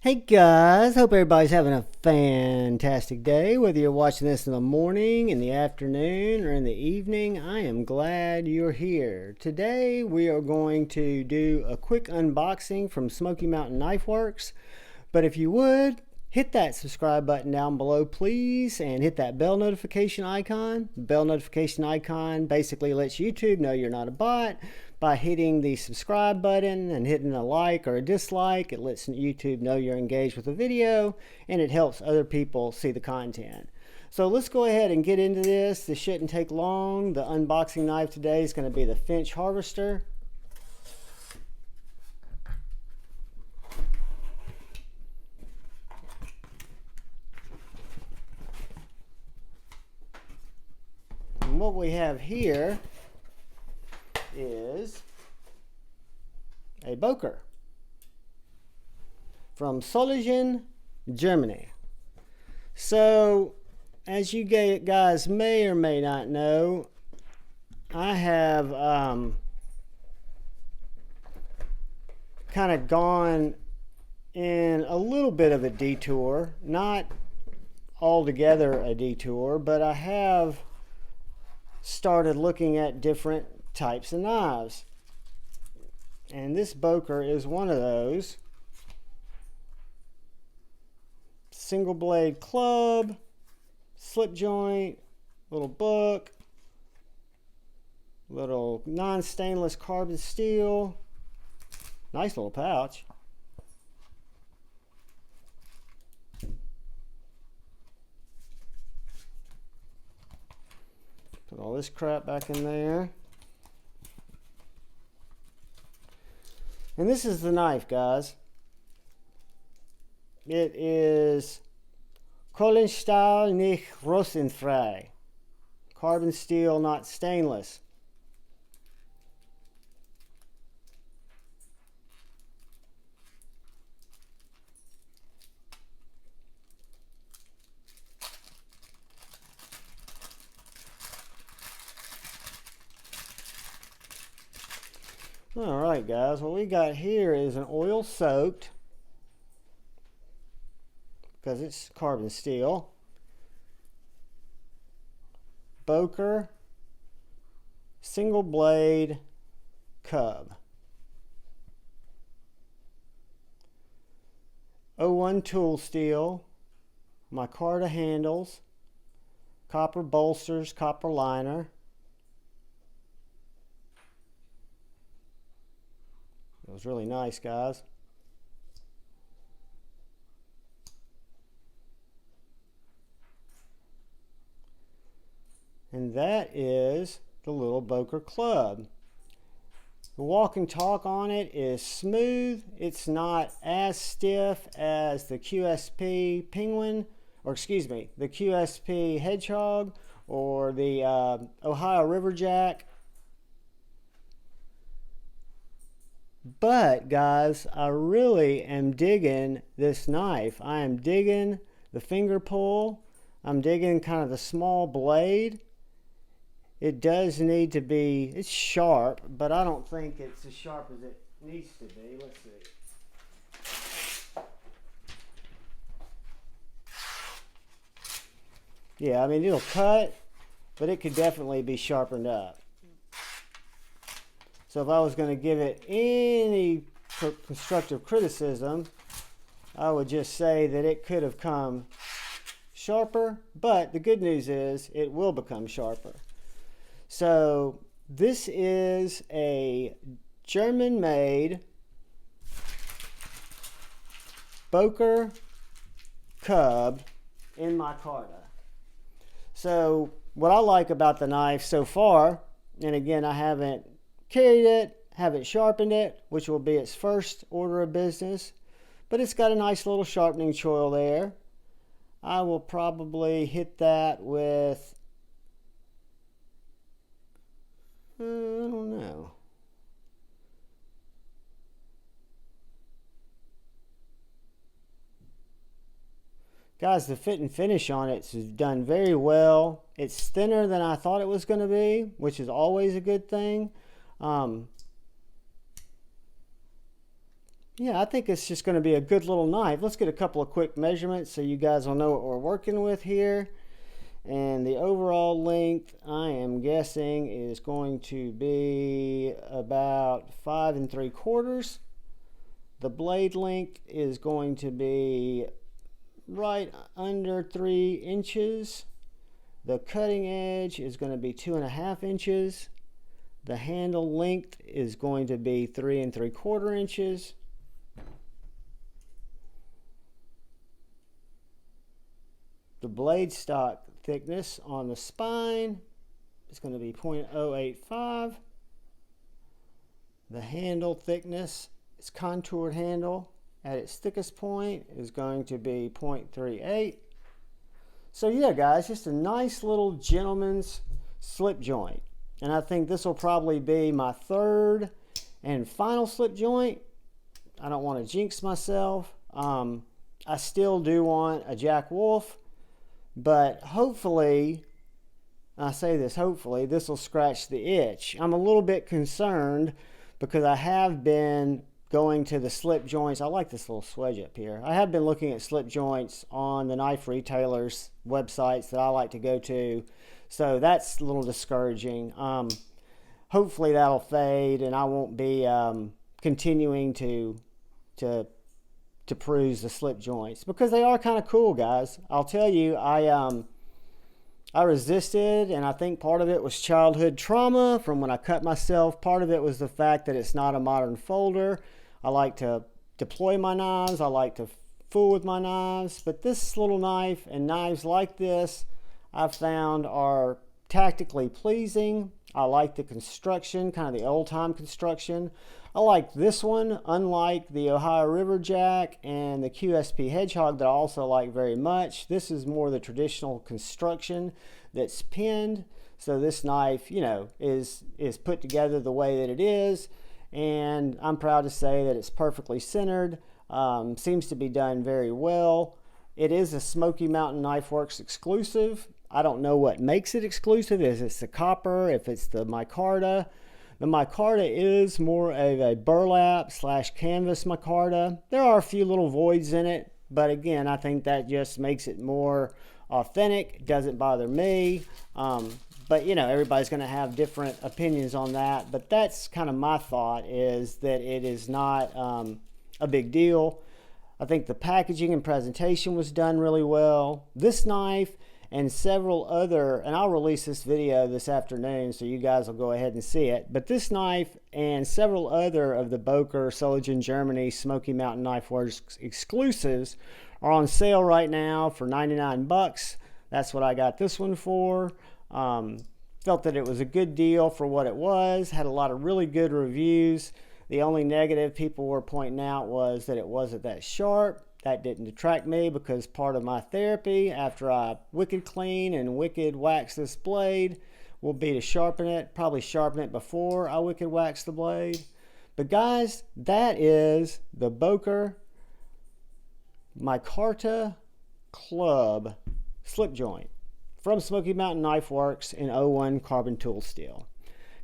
Hey guys, hope everybody's having a fantastic day. Whether you're watching this in the morning, in the afternoon, or in the evening, I am glad you're here. Today we are going to do a quick unboxing from Smoky Mountain Knife Works. But if you would, hit that subscribe button down below, please, and hit that bell notification icon. The bell notification icon basically lets YouTube know you're not a bot. By hitting the subscribe button and hitting a like or a dislike, it lets YouTube know you're engaged with the video, and it helps other people see the content. So let's go ahead and get into this. This shouldn't take long. The unboxing knife today is going to be the Finch Harvester. And what we have here is a Boker from Solingen, Germany. So, as you guys may or may not know, I have kind of gone in a little bit of a detour, not altogether a detour, but I have started looking at different types of knives, and this Boker is one of those. Single blade club, slip joint, little book, little non-stainless carbon steel, nice little pouch. Put all this crap back in there. And this is the knife, guys. It is Kohlenstahl, nicht rostenfrei. Carbon steel, not stainless. Alright guys, what we got here is an oil soaked, because it's carbon steel, Boker single blade cub. 01 tool steel, Micarta handles, copper bolsters, copper liner. It was really nice, guys. And that is the little Boker club. The walk and talk on it is smooth. It's not as stiff as the QSP Penguin, or excuse me, the QSP Hedgehog or the Ohio Riverjack. But guys, I really am digging this knife. I am digging the finger pull. I'm digging kind of the small blade. It does need to be, it's sharp, but I don't think it's as sharp as it needs to be. Let's see. Yeah, I mean, it'll cut, but it could definitely be sharpened up. So if I was going to give it any constructive criticism, I would just say that it could have come sharper, but the good news is it will become sharper. So this is a German-made Boker cub in Micarta. So what I like about the knife so far, and again, I haven't carried it, haven't sharpened it, which will be its first order of business, but it's got a nice little sharpening choil there. I will probably hit that with, I don't know. Guys, the fit and finish on it's done very well. It's thinner than I thought it was going to be, which is always a good thing. yeah, I think it's just going to be a good little knife. Let's get a couple of quick measurements so you guys will know what we're working with here. And the overall length, I am guessing, is going to be about 5 3/4. The blade length is going to be right under 3 inches. The cutting edge is going to be 2.5 inches. The handle length is going to be 3 3/4 inches. The blade stock thickness on the spine is going to be 0.085. The handle thickness, its contoured handle at its thickest point, is going to be 0.38. So yeah, guys, just a nice little gentleman's slip joint. And I think this will probably be my third and final slip joint. I don't want to jinx myself. I still do want a Jack Wolf. But hopefully, I say this, hopefully, this will scratch the itch. I'm a little bit concerned because I have been going to the slip joints. I like this little swedge up here. I have been looking at slip joints on the knife retailers' websites that I like to go to. So that's a little discouraging. Hopefully that'll fade and I won't be continuing to peruse the slip joints because they are kind of cool, guys. I'll tell you, I resisted, and I think part of it was childhood trauma from when I cut myself. Part of it was the fact that it's not a modern folder. I like to deploy my knives. I like to fool with my knives. But this little knife and knives like this, I've found are tactically pleasing. I like the construction, kind of the old-time construction. I like this one, unlike the Ohio River Jack and the QSP Hedgehog that I also like very much. This is more the traditional construction that's pinned. So this knife, you know, is put together the way that it is. And I'm proud to say that it's perfectly centered. Seems to be done very well. It is a Smoky Mountain Knife Works exclusive. I don't know what makes it exclusive. If it's the copper, if it's the micarta. The micarta is more of a burlap / canvas micarta. There are a few little voids in it, but again, I think that just makes it more authentic. It doesn't bother me. But you know, everybody's going to have different opinions on that. But that's kind of my thought, is that it is not a big deal. I think the packaging and presentation was done really well. This knife and several other, and I'll release this video this afternoon so you guys will go ahead and see it, but this knife and several other of the Boker, Solingen, Germany, Smoky Mountain Knife Works exclusives are on sale right now for 99 bucks. That's what I got this one for. Felt that it was a good deal for what it was. Had a lot of really good reviews. The only negative people were pointing out was that it wasn't that sharp. That didn't detract me because part of my therapy after I wicked clean and wicked wax this blade will be to sharpen it. Probably sharpen it before I wicked wax the blade. But guys, that is the Boker Micarta Club slip joint from Smoky Mountain Knife Works in 01 carbon tool steel.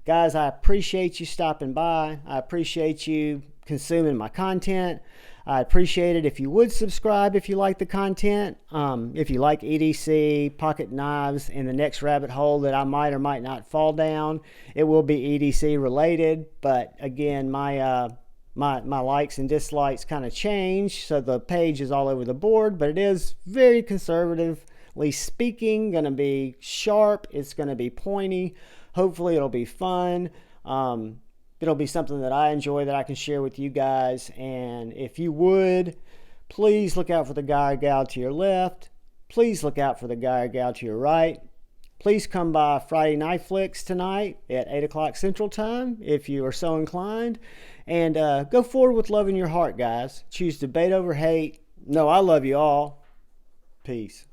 Guys, I appreciate you stopping by. I appreciate you consuming my content. I appreciate it if you would subscribe if you like the content. If you like EDC, pocket knives, and the next rabbit hole that I might or might not fall down, it will be EDC related. But again, my likes and dislikes kind of change, so the page is all over the board, but it is very conservatively speaking, going to be sharp. It's going to be pointy. Hopefully it'll be fun. It'll be something that I enjoy that I can share with you guys. And if you would, please look out for the guy or gal to your left. Please look out for the guy or gal to your right. Please come by Friday Knife Flicks tonight at 8 o'clock Central Time if you are so inclined. And go forward with love in your heart, guys. Choose debate over hate. No, I love you all. Peace.